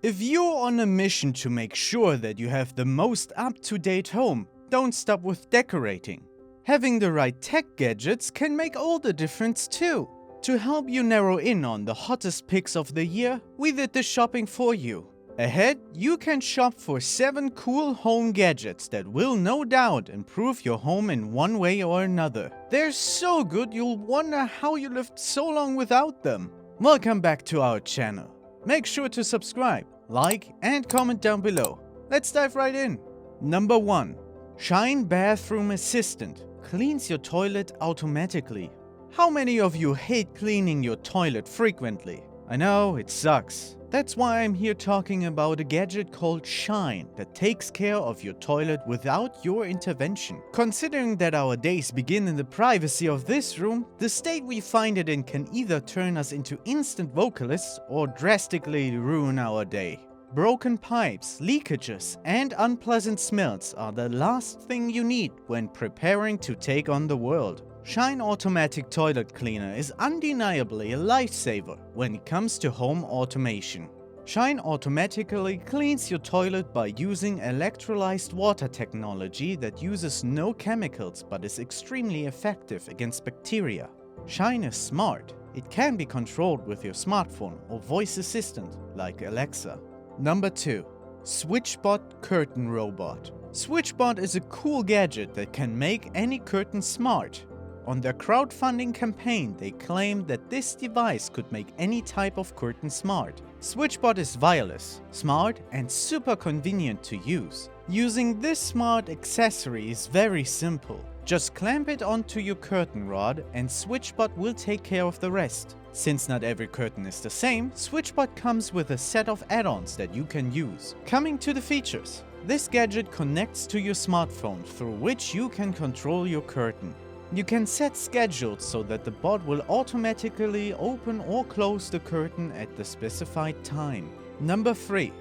If you're on a mission to make sure that you have the most up-to-date home, don't stop with decorating. Having the right tech gadgets can make all the difference too. To help you narrow in on the hottest picks of the year, we did the shopping for you. Ahead, you can shop for 7 cool home gadgets that will no doubt improve your home in one way or another. They're so good you'll wonder how you lived so long without them. Welcome back to our channel. Make sure to subscribe, like and comment down below. Let's dive right in. Number 1. Shine Bathroom Assistant cleans your toilet automatically. How many of you hate cleaning your toilet frequently? I know, it sucks. That's why I'm here talking about a gadget called Shine that takes care of your toilet without your intervention. Considering that our days begin in the privacy of this room, the state we find it in can either turn us into instant vocalists or drastically ruin our day. Broken pipes, leakages, and unpleasant smells are the last thing you need when preparing to take on the world. Shine Automatic Toilet Cleaner is undeniably a lifesaver when it comes to home automation. Shine automatically cleans your toilet by using electrolyzed water technology that uses no chemicals but is extremely effective against bacteria. Shine is smart. It can be controlled with your smartphone or voice assistant like Alexa. Number 2. SwitchBot Curtain Robot. SwitchBot is a cool gadget that can make any curtain smart. On their crowdfunding campaign, they claimed that this device could make any type of curtain smart. SwitchBot is wireless, smart, and super convenient to use. Using this smart accessory is very simple. Just clamp it onto your curtain rod and SwitchBot will take care of the rest. Since not every curtain is the same, SwitchBot comes with a set of add-ons that you can use. Coming to the features. This gadget connects to your smartphone through which you can control your curtain. You can set schedules so that the bot will automatically open or close the curtain at the specified time. Number 3.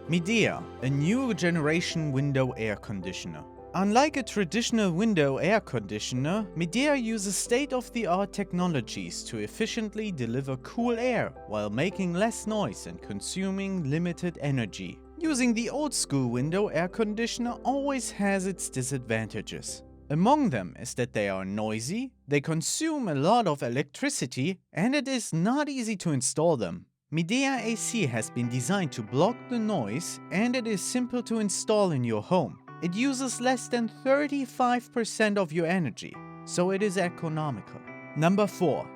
Midea, a new generation window air conditioner. Unlike a traditional window air conditioner, Midea uses state-of-the-art technologies to efficiently deliver cool air while making less noise and consuming limited energy. Using the old-school window air conditioner always has its disadvantages. Among them is that they are noisy, they consume a lot of electricity, and it is not easy to install them. Midea AC has been designed to block the noise and it is simple to install in your home. It uses less than 35% of your energy, so it is economical. Number 4.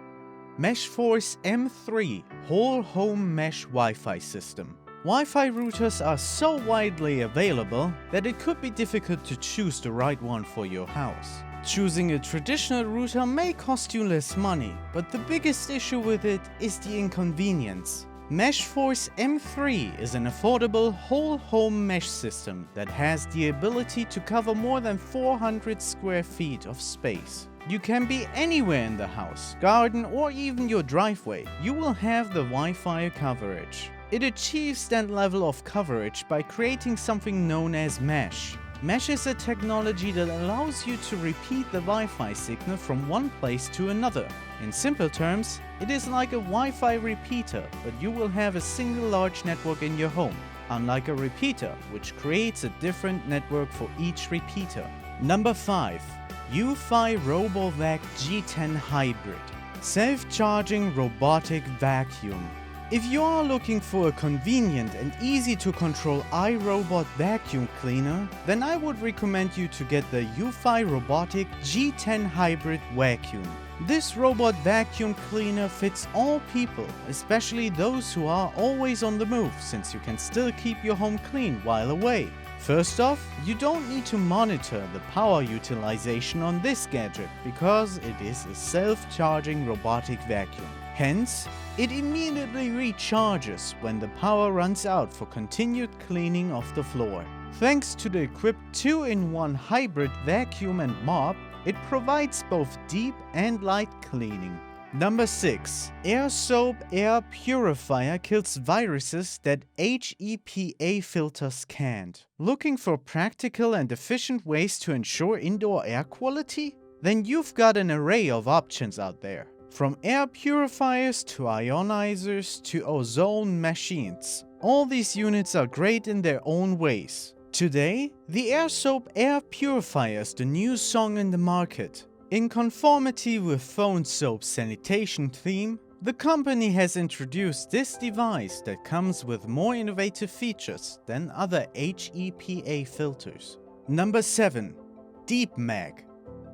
MeshForce M3 Whole Home Mesh Wi-Fi System. Wi-Fi routers are so widely available that it could be difficult to choose the right one for your house. Choosing a traditional router may cost you less money, but the biggest issue with it is the inconvenience. MeshForce M3 is an affordable whole home mesh system that has the ability to cover more than 400 square feet of space. You can be anywhere in the house, garden, or even your driveway. You will have the Wi-Fi coverage. It achieves that level of coverage by creating something known as mesh. Mesh is a technology that allows you to repeat the Wi-Fi signal from one place to another. In simple terms, it is like a Wi-Fi repeater, but you will have a single large network in your home, unlike a repeater, which creates a different network for each repeater. Number 5. UFi RoboVac G10 Hybrid Self-Charging Robotic Vacuum. If you are looking for a convenient and easy to control iRobot vacuum cleaner, then I would recommend you to get the UFi Robotic G10 Hybrid Vacuum. This robot vacuum cleaner fits all people, especially those who are always on the move, since you can still keep your home clean while away. First off, you don't need to monitor the power utilization on this gadget because it is a self-charging robotic vacuum. Hence, it immediately recharges when the power runs out for continued cleaning of the floor. Thanks to the equipped 2-in-1 hybrid vacuum and mop, it provides both deep and light cleaning. Number 6. Air Soap Air Purifier kills viruses that HEPA filters can't. Looking for practical and efficient ways to ensure indoor air quality? Then you've got an array of options out there. From air purifiers to ionizers to ozone machines, All these units are great in their own ways. Today, the Air Soap Air Purifier is the new song in the market. In conformity with Phone Soap's sanitation theme, the company has introduced this device that comes with more innovative features than other HEPA filters. Number 7. Techniac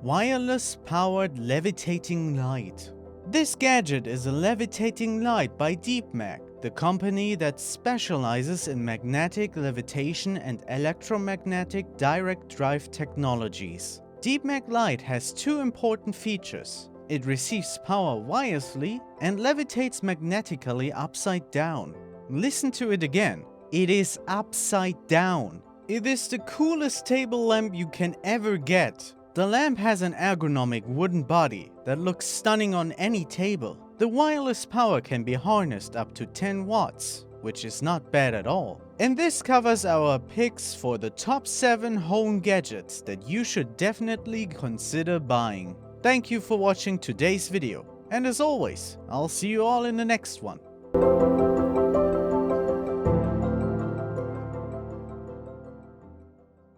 Wireless Powered Levitating Light. This gadget is a levitating light by Techniac, the company that specializes in magnetic levitation and electromagnetic direct drive technologies. Techniac light has two important features. It receives power wirelessly and levitates magnetically upside down. Listen to it again. It is upside down. It is the coolest table lamp you can ever get. The lamp has an ergonomic wooden body that looks stunning on any table. The wireless power can be harnessed up to 10 watts, which is not bad at all. And this covers our picks for the top 7 home gadgets that you should definitely consider buying. Thank you for watching today's video, and as always, I'll see you all in the next one.